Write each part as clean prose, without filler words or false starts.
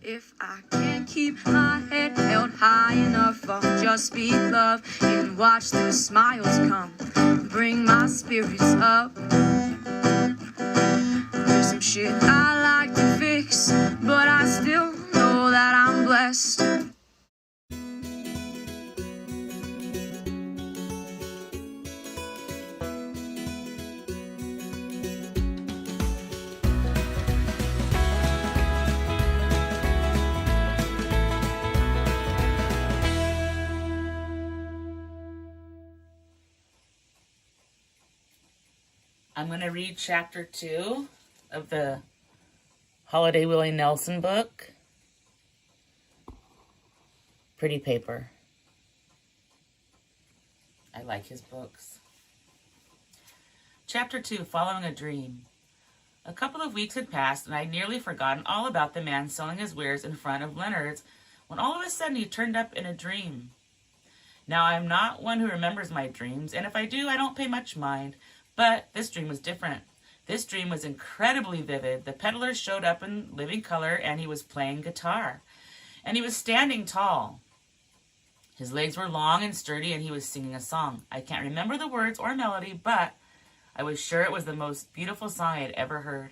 If I can't keep my head held high enough, I'll just speak love and watch the smiles come, bring my spirits up. There's some shit I like to fix, but I still know that I'm blessed. I'm going to read chapter 2 of the Read Willie Nelson book. Pretty paper. I like his books. Chapter 2, Following a Dream. A couple of weeks had passed and I'd nearly forgotten all about the man selling his wares in front of Leonard's when all of a sudden he turned up in a dream. Now, I'm not one who remembers my dreams, and if I do, I don't pay much mind. But this dream was different. This dream was incredibly vivid. The peddler showed up in living color, and he was playing guitar. And he was standing tall. His legs were long and sturdy, and he was singing a song. I can't remember the words or melody, but I was sure it was the most beautiful song I had ever heard.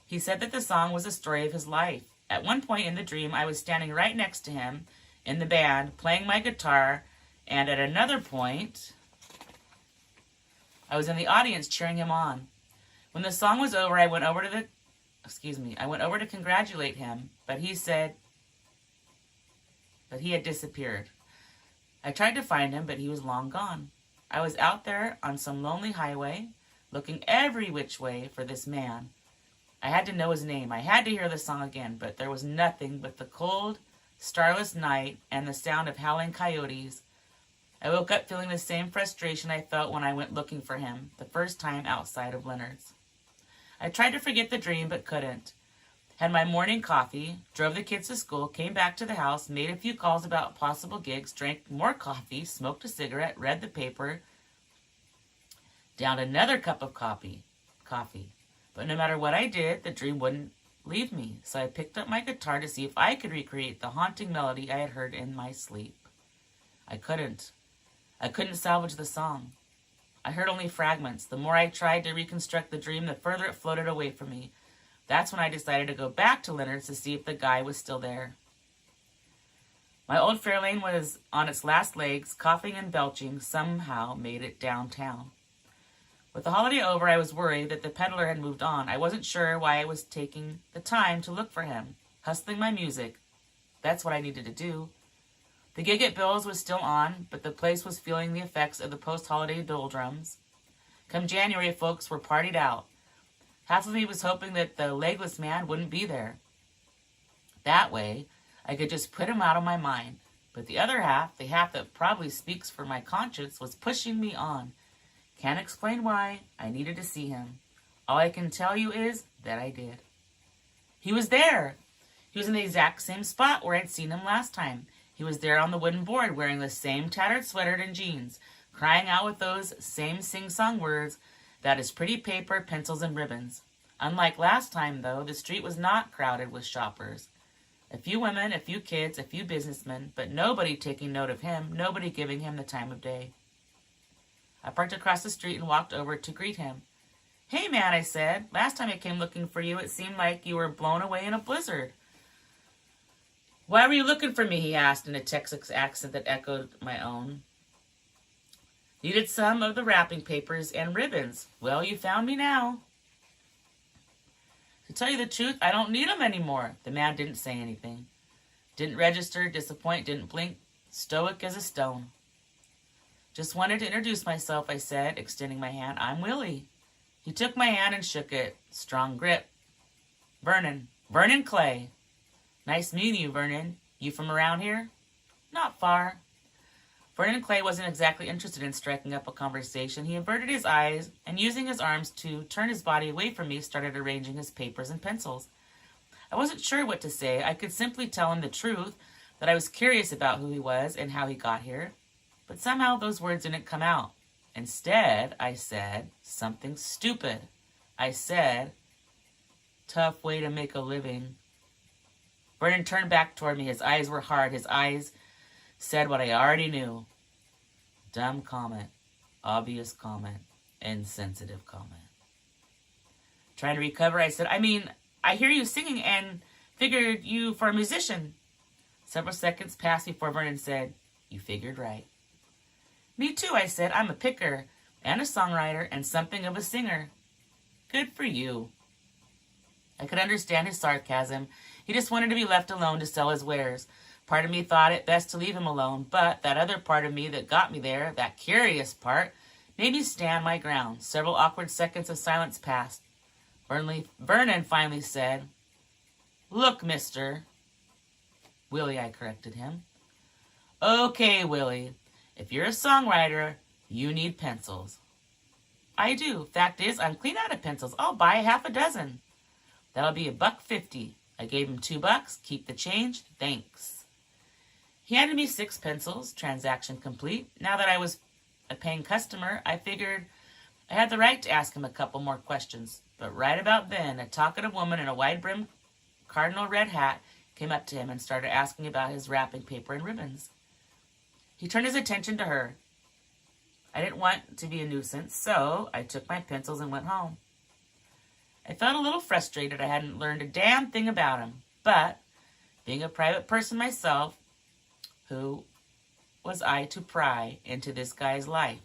He said that the song was the story of his life. At one point in the dream, I was standing right next to him in the band, playing my guitar, and at another point, I was in the audience cheering him on. When the song was over, I went over to congratulate him, but he said that he had disappeared. I tried to find him, but he was long gone. I was out there on some lonely highway, looking every which way for this man. I had to know his name. I had to hear the song again, but there was nothing but the cold, starless night and the sound of howling coyotes. I woke up feeling the same frustration I felt when I went looking for him, the first time outside of Leonard's. I tried to forget the dream, but couldn't. Had my morning coffee, drove the kids to school, came back to the house, made a few calls about possible gigs, drank more coffee, smoked a cigarette, read the paper, downed another cup of coffee. But no matter what I did, the dream wouldn't leave me, so I picked up my guitar to see if I could recreate the haunting melody I had heard in my sleep. I couldn't salvage the song. I heard only fragments. The more I tried to reconstruct the dream, the further it floated away from me. That's when I decided to go back to Leonard's to see if the guy was still there. My old Fairlane was on its last legs, coughing and belching, somehow made it downtown. With the holiday over, I was worried that the peddler had moved on. I wasn't sure why I was taking the time to look for him, hustling my music. That's what I needed to do. The gig at Bill's was still on, but the place was feeling the effects of the post-holiday doldrums. Come January, folks were partied out. Half of me was hoping that the legless man wouldn't be there. That way, I could just put him out of my mind. But the other half, the half that probably speaks for my conscience, was pushing me on. Can't explain why. I needed to see him. All I can tell you is that I did. He was there. He was in the exact same spot where I'd seen him last time. He was there on the wooden board, wearing the same tattered sweater and jeans, crying out with those same sing-song words, "That is pretty paper, pencils, and ribbons." Unlike last time, though, the street was not crowded with shoppers. A few women, a few kids, a few businessmen, but nobody taking note of him, nobody giving him the time of day. I parked across the street and walked over to greet him. "Hey, man," I said. "Last time I came looking for you, it seemed like you were blown away in a blizzard." "Why were you looking for me?" he asked in a Texas accent that echoed my own. "Needed some of the wrapping papers and ribbons. Well, you found me now." "To tell you the truth, I don't need them anymore." The man didn't say anything. Didn't register, disappoint, didn't blink. Stoic as a stone. "Just wanted to introduce myself," I said, extending my hand. "I'm Willie." He took my hand and shook it. Strong grip. "Vernon Clay." "Nice meeting you, Vernon. You from around here?" "Not far." Vernon Clay wasn't exactly interested in striking up a conversation. He averted his eyes and, using his arms to turn his body away from me, started arranging his papers and pencils. I wasn't sure what to say. I could simply tell him the truth, that I was curious about who he was and how he got here. But somehow those words didn't come out. Instead, I said something stupid. I said, "Tough way to make a living." Vernon turned back toward me. His eyes were hard. His eyes said what I already knew. Dumb comment. Obvious comment. Insensitive comment. Trying to recover, I said, I hear you singing and figured you for a musician. Several seconds passed before Vernon said, you figured right. Me too, I said. I'm a picker and a songwriter and something of a singer. Good for you. I could understand his sarcasm. He just wanted to be left alone to sell his wares. Part of me thought it best to leave him alone, but that other part of me that got me there, that curious part, made me stand my ground. Several awkward seconds of silence passed. Vernon finally said, look, mister. Willie, I corrected him. Okay, Willie. If you're a songwriter, you need pencils. I do. Fact is, I'm clean out of pencils. I'll buy half a dozen. That'll be $1.50. I gave him $2. Keep the change. Thanks. He handed me 6 pencils. Transaction complete. Now that I was a paying customer, I figured I had the right to ask him a couple more questions. But right about then, a talkative woman in a wide-brimmed cardinal red hat came up to him and started asking about his wrapping paper and ribbons. He turned his attention to her. I didn't want to be a nuisance, so I took my pencils and went home. I felt a little frustrated I hadn't learned a damn thing about him, but being a private person myself, who was I to pry into this guy's life?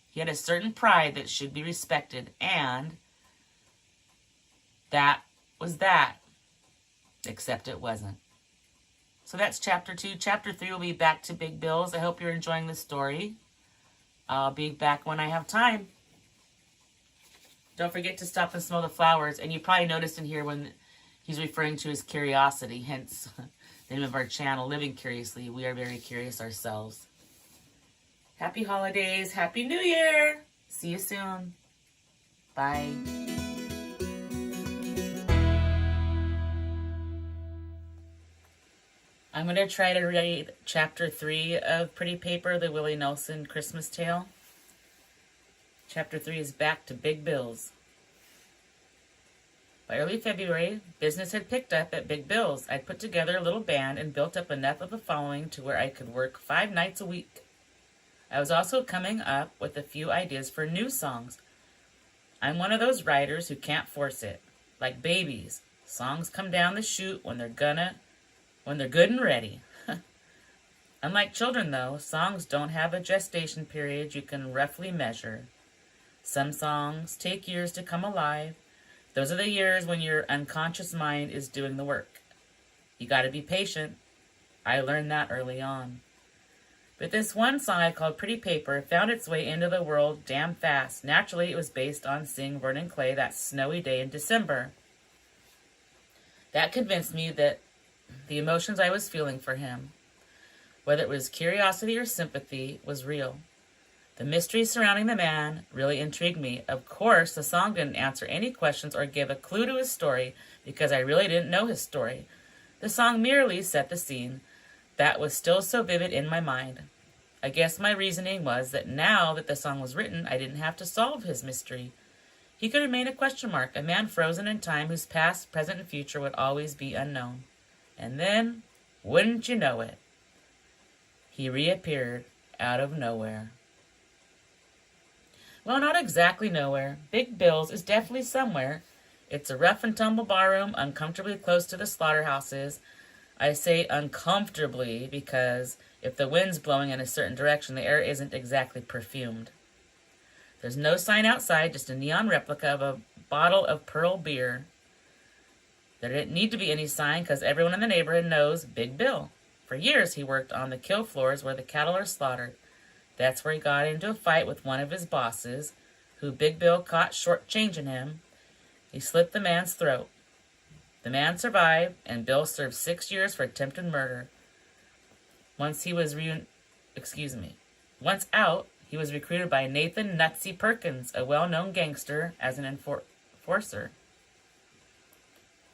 He had a certain pride that should be respected, and that was that. Except it wasn't. So that's chapter 2. Chapter 3 will be back to big bills. I hope you're enjoying the story. I'll be back when I have time. Don't forget to stop and smell the flowers. And you probably noticed in here when he's referring to his curiosity, hence the name of our channel, Living Curiously. We are very curious ourselves. Happy holidays. Happy New Year. See you soon. Bye. I'm going to try to read chapter 3 of Pretty Paper, the Willie Nelson Christmas Tale. Chapter 3 is back to big bills. By early February, business had picked up at Big Bill's. I'd put together a little band and built up enough of a following to where I could work 5 nights a week. I was also coming up with a few ideas for new songs. I'm one of those writers who can't force it. Like babies, songs come down the chute when they're good and ready. Unlike children, though, songs don't have a gestation period you can roughly measure. Some songs take years to come alive. Those are the years when your unconscious mind is doing the work. You gotta be patient. I learned that early on. But this one song I called Pretty Paper found its way into the world damn fast. Naturally, it was based on seeing Vernon Clay that snowy day in December. That convinced me that the emotions I was feeling for him, whether it was curiosity or sympathy, was real. The mystery surrounding the man really intrigued me. Of course, the song didn't answer any questions or give a clue to his story because I really didn't know his story. The song merely set the scene that was still so vivid in my mind. I guess my reasoning was that now that the song was written, I didn't have to solve his mystery. He could remain a question mark, a man frozen in time whose past, present, and future would always be unknown. And then, wouldn't you know it, he reappeared out of nowhere. Well, not exactly nowhere. Big Bill's is definitely somewhere. It's a rough and tumble barroom, uncomfortably close to the slaughterhouses. I say uncomfortably because if the wind's blowing in a certain direction, the air isn't exactly perfumed. There's no sign outside, just a neon replica of a bottle of Pearl beer. There didn't need to be any sign because everyone in the neighborhood knows Big Bill. For years he worked on the kill floors where the cattle are slaughtered. That's where he got into a fight with one of his bosses, who Big Bill caught short-changing him. He slit the man's throat. The man survived, and Bill served 6 years for attempted murder. Once out, he was recruited by Nathan Nutsy Perkins, a well-known gangster, as an enforcer.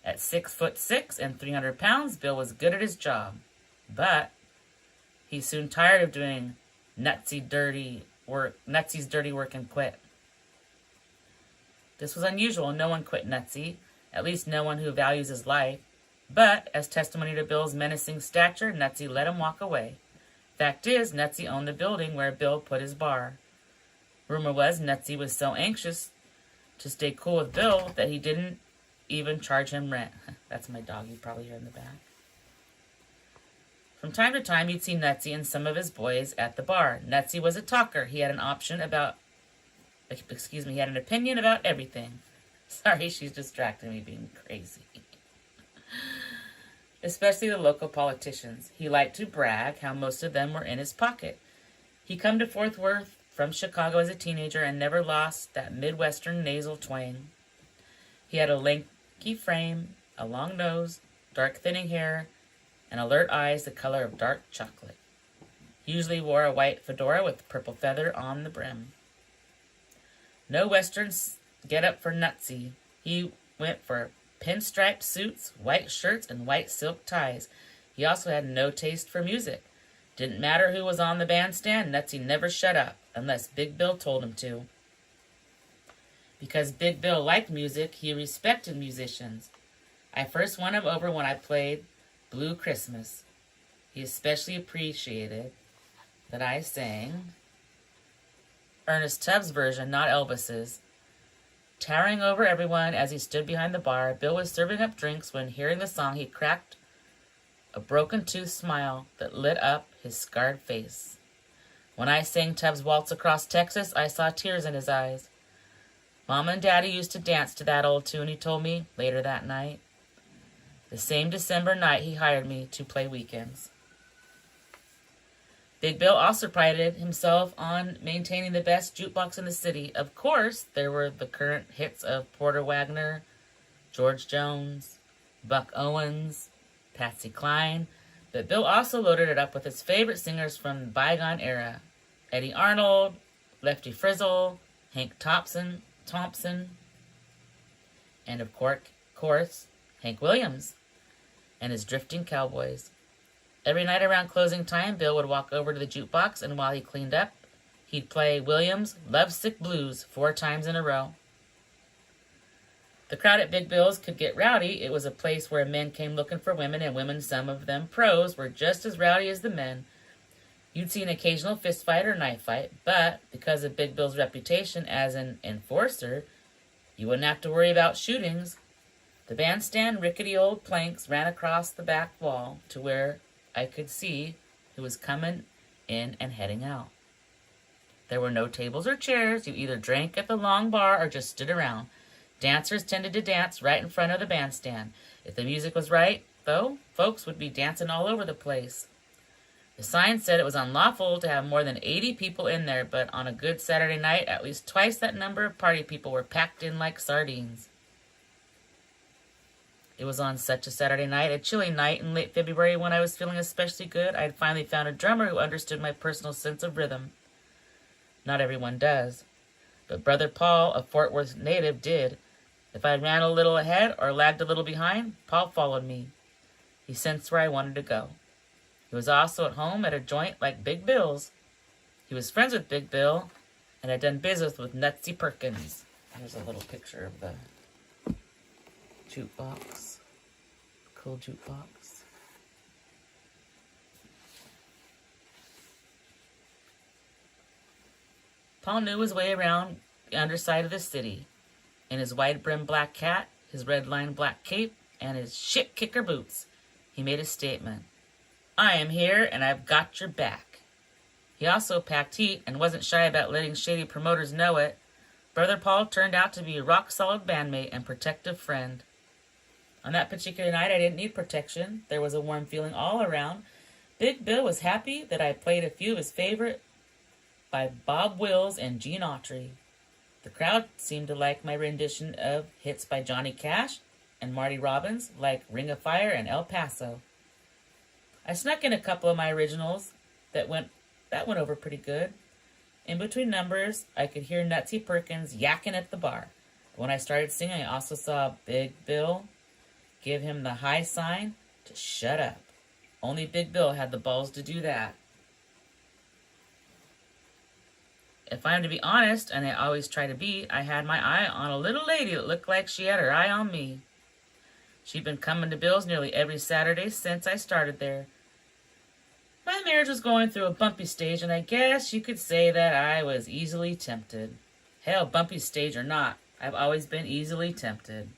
At 6'6" and 300 pounds, Bill was good at his job. But he soon tired of doing Nutsy's dirty work and quit. This was unusual. No one quit Nutsy, at least no one who values his life. But, as testimony to Bill's menacing stature, Nutsy let him walk away. Fact is, Nutsy owned the building where Bill put his bar. Rumor was Nutsy was so anxious to stay cool with Bill that he didn't even charge him rent. That's my dog you probably hear in the back. From time to time, you'd see Nutsy and some of his boys at the bar. Nutsy was a talker. He had an opinion about everything. Sorry, she's distracting me being crazy. Especially the local politicians. He liked to brag how most of them were in his pocket. He come to Fort Worth from Chicago as a teenager and never lost that Midwestern nasal twang. He had a lanky frame, a long nose, dark thinning hair, and alert eyes the color of dark chocolate. He usually wore a white fedora with a purple feather on the brim. No Western get-up for Nutsy. He went for pinstripe suits, white shirts, and white silk ties. He also had no taste for music. Didn't matter who was on the bandstand, Nutsy never shut up, unless Big Bill told him to. Because Big Bill liked music, he respected musicians. I first won him over when I played Blue Christmas. He especially appreciated that I sang Ernest Tubbs' version, not Elvis's. Towering over everyone as he stood behind the bar, Bill was serving up drinks when, hearing the song, he cracked a broken-tooth smile that lit up his scarred face. When I sang Tubbs' Waltz Across Texas, I saw tears in his eyes. Mom and Daddy used to dance to that old tune, he told me later that night. The same December night he hired me to play weekends. Big Bill also prided himself on maintaining the best jukebox in the city. Of course, there were the current hits of Porter Wagoner, George Jones, Buck Owens, Patsy Cline, but Bill also loaded it up with his favorite singers from the bygone era. Eddie Arnold, Lefty Frizzle, Hank Thompson, and of course, Hank Williams and his Drifting Cowboys. Every night around closing time, Bill would walk over to the jukebox, and while he cleaned up, he'd play Williams' Lovesick Blues 4 times in a row. The crowd at Big Bill's could get rowdy. It was a place where men came looking for women, and women, some of them pros, were just as rowdy as the men. You'd see an occasional fist fight or knife fight, but because of Big Bill's reputation as an enforcer, you wouldn't have to worry about shootings. The bandstand rickety old planks ran across the back wall to where I could see who was coming in and heading out. There were no tables or chairs. You either drank at the long bar or just stood around. Dancers tended to dance right in front of the bandstand. If the music was right, though, folks would be dancing all over the place. The sign said it was unlawful to have more than 80 people in there, but on a good Saturday night, at least twice that number of party people were packed in like sardines. It was on such a Saturday night, a chilly night in late February when I was feeling especially good. I had finally found a drummer who understood my personal sense of rhythm. Not everyone does, but Brother Paul, a Fort Worth native, did. If I ran a little ahead or lagged a little behind, Paul followed me. He sensed where I wanted to go. He was also at home at a joint like Big Bill's. He was friends with Big Bill and had done business with Nutsy Perkins. Here's a little picture of the jukebox. Cool jukebox. Paul knew his way around the underside of the city. In his wide-brimmed black hat, his red-lined black cape, and his shit-kicker boots, he made a statement. I am here, and I've got your back. He also packed heat and wasn't shy about letting shady promoters know it. Brother Paul turned out to be a rock-solid bandmate and protective friend. On that particular night, I didn't need protection. There was a warm feeling all around. Big Bill was happy that I played a few of his favorite by Bob Wills and Gene Autry. The crowd seemed to like my rendition of hits by Johnny Cash and Marty Robbins, like Ring of Fire and El Paso. I snuck in a couple of my originals that went over pretty good. In between numbers, I could hear Nutsy Perkins yakking at the bar. When I started singing, I also saw Big Bill give him the high sign to shut up. Only Big Bill had the balls to do that. If I'm to be honest, and I always try to be, I had my eye on a little lady that looked like she had her eye on me. She'd been coming to Bill's nearly every Saturday since I started there. My marriage was going through a bumpy stage, and I guess you could say that I was easily tempted. Hell, bumpy stage or not, I've always been easily tempted.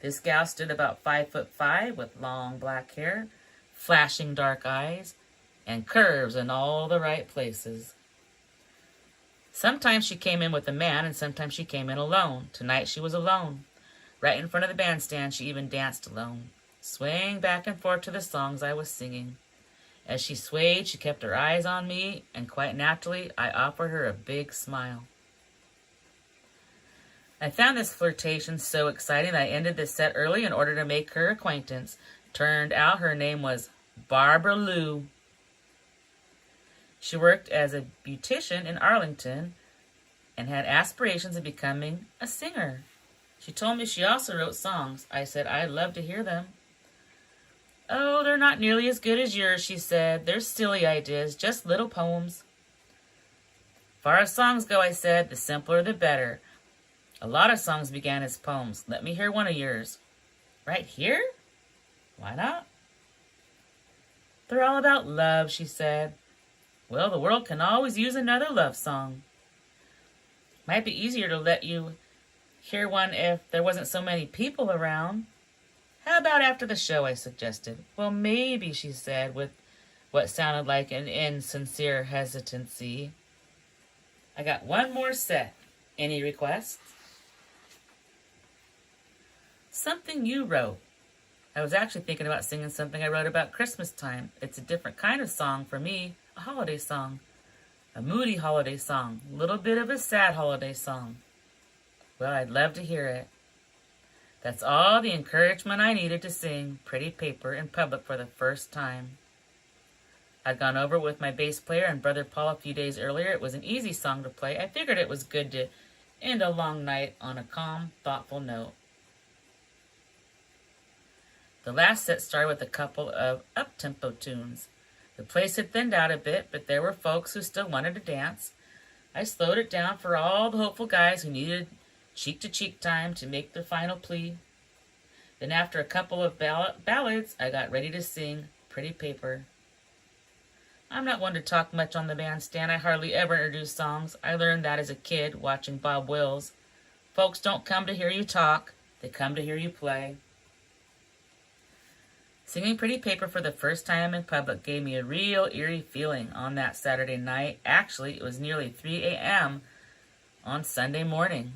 This gal stood about 5'5" with long black hair, flashing dark eyes, and curves in all the right places. Sometimes she came in with a man, and sometimes she came in alone. Tonight she was alone. Right in front of the bandstand, she even danced alone, swaying back and forth to the songs I was singing. As she swayed, she kept her eyes on me, and quite naturally, I offered her a big smile. I found this flirtation so exciting that I ended the set early in order to make her acquaintance. Turned out her name was Barbara Lou. She worked as a beautician in Arlington and had aspirations of becoming a singer. She told me she also wrote songs. I said I'd love to hear them. Oh, they're not nearly as good as yours, she said. They're silly ideas, just little poems. Far as songs go, I said, the simpler the better. A lot of songs began as poems. Let me hear one of yours. Right here? Why not? They're all about love, she said. Well, the world can always use another love song. Might be easier to let you hear one if there wasn't so many people around. How about after the show, I suggested. Well, maybe, she said, with what sounded like an insincere hesitancy. I got one more set. Any requests? Something you wrote. I was actually thinking about singing something I wrote about Christmas time. It's a different kind of song for me, a holiday song. A moody holiday song, a little bit of a sad holiday song. Well, I'd love to hear it. That's all the encouragement I needed to sing Pretty Paper in public for the first time. I'd gone over it with my bass player and Brother Paul a few days earlier. It was an easy song to play. I figured it was good to end a long night on a calm, thoughtful note. The last set started with a couple of up-tempo tunes. The place had thinned out a bit, but there were folks who still wanted to dance. I slowed it down for all the hopeful guys who needed cheek-to-cheek time to make their final plea. Then after a couple of ballads, I got ready to sing Pretty Paper. I'm not one to talk much on the bandstand. I hardly ever introduce songs. I learned that as a kid watching Bob Wills. Folks don't come to hear you talk. They come to hear you play. Singing Pretty Paper for the first time in public gave me a real eerie feeling on that Saturday night. Actually, it was nearly 3 a.m. on Sunday morning.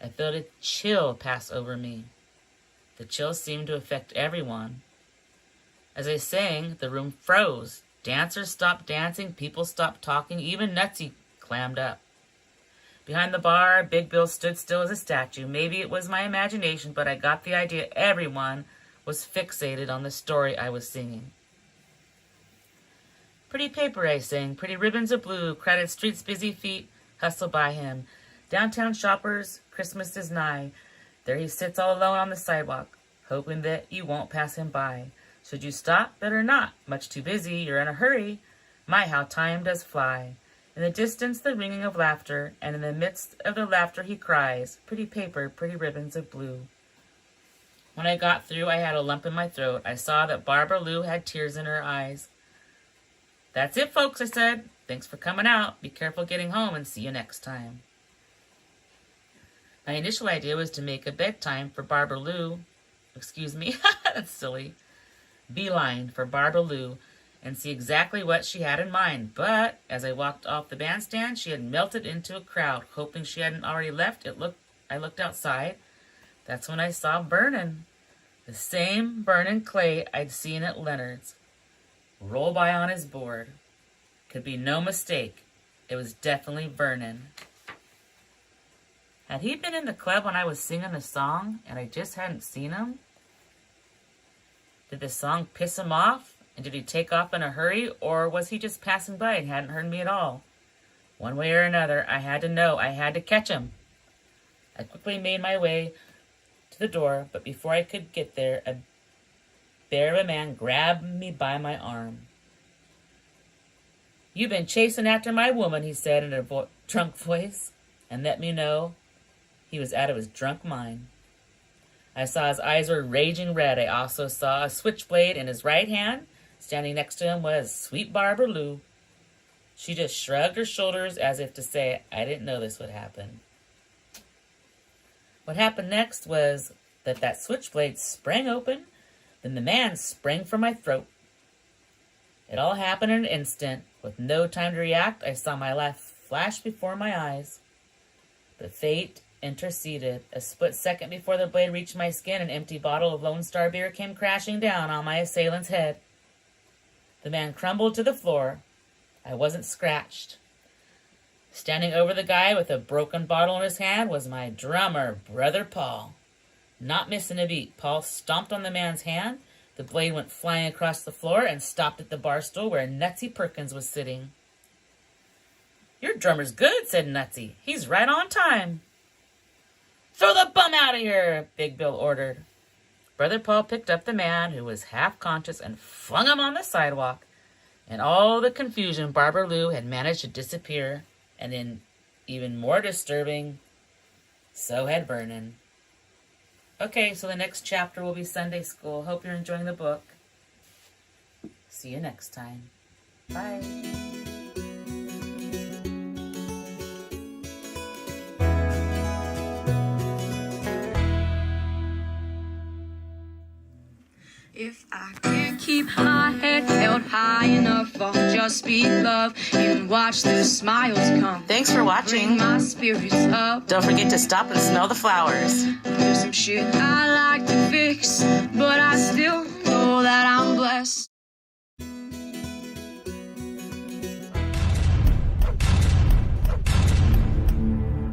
I felt a chill pass over me. The chill seemed to affect everyone. As I sang, the room froze. Dancers stopped dancing, people stopped talking, even Nutsy clammed up. Behind the bar, Big Bill stood still as a statue. Maybe it was my imagination, but I got the idea everyone was fixated on the story I was singing. Pretty paper, I sang, pretty ribbons of blue, crowded streets, busy feet, hustle by him. Downtown shoppers, Christmas is nigh. There he sits all alone on the sidewalk, hoping that you won't pass him by. Should you stop? Better not. Much too busy, you're in a hurry. My, how time does fly. In the distance, the ringing of laughter, and in the midst of the laughter he cries, pretty paper, pretty ribbons of blue. When I got through, I had a lump in my throat. I saw that Barbara Lou had tears in her eyes. That's it, folks, I said. Thanks for coming out. Be careful getting home, and see you next time. My initial idea was to make a bedtime for Barbara Lou. Excuse me, that's silly. Beeline for Barbara Lou and see exactly what she had in mind. But as I walked off the bandstand, she had melted into a crowd. Hoping she hadn't already left, I looked outside. That's when I saw Vernon. The same Vernon Clay I'd seen at Leonard's. Roll by on his board. Could be no mistake. It was definitely Vernon. Had he been in the club when I was singing the song and I just hadn't seen him? Did the song piss him off? And did he take off in a hurry? Or was he just passing by and hadn't heard me at all? One way or another, I had to know. I had to catch him. I quickly made my way to the door, but before I could get there, a bear of a man grabbed me by my arm. You've been chasing after my woman, he said in a drunk voice, and let me know he was out of his drunk mind. I saw his eyes were raging red. I also saw a switchblade in his right hand. Standing next to him was sweet Barbara Lou. She just shrugged her shoulders as if to say, I didn't know this would happen. What happened next was that switchblade sprang open, then the man sprang for my throat. It all happened in an instant. With no time to react, I saw my life flash before my eyes. But fate interceded. A split second before the blade reached my skin, an empty bottle of Lone Star beer came crashing down on my assailant's head. The man crumbled to the floor. I wasn't scratched. Standing over the guy with a broken bottle in his hand was my drummer, Brother Paul. Not missing a beat, Paul stomped on the man's hand. The blade went flying across the floor and stopped at the bar stool where Nutsy Perkins was sitting. Your drummer's good, said Nutsy. He's right on time. Throw the bum out of here, Big Bill ordered. Brother Paul picked up the man, who was half conscious, and flung him on the sidewalk. In all the confusion, Barbara Lou had managed to disappear, and in even more disturbing, so had Vernon. Okay, so the next chapter will be Sunday School. Hope you're enjoying the book. See you next time. Bye. If I can't keep my head held high enough, I'll just speak love and watch the smiles come. Thanks for watching. Bring my spirits up. Don't forget to stop and smell the flowers. There's some shit I like to fix, but I still know that I'm blessed.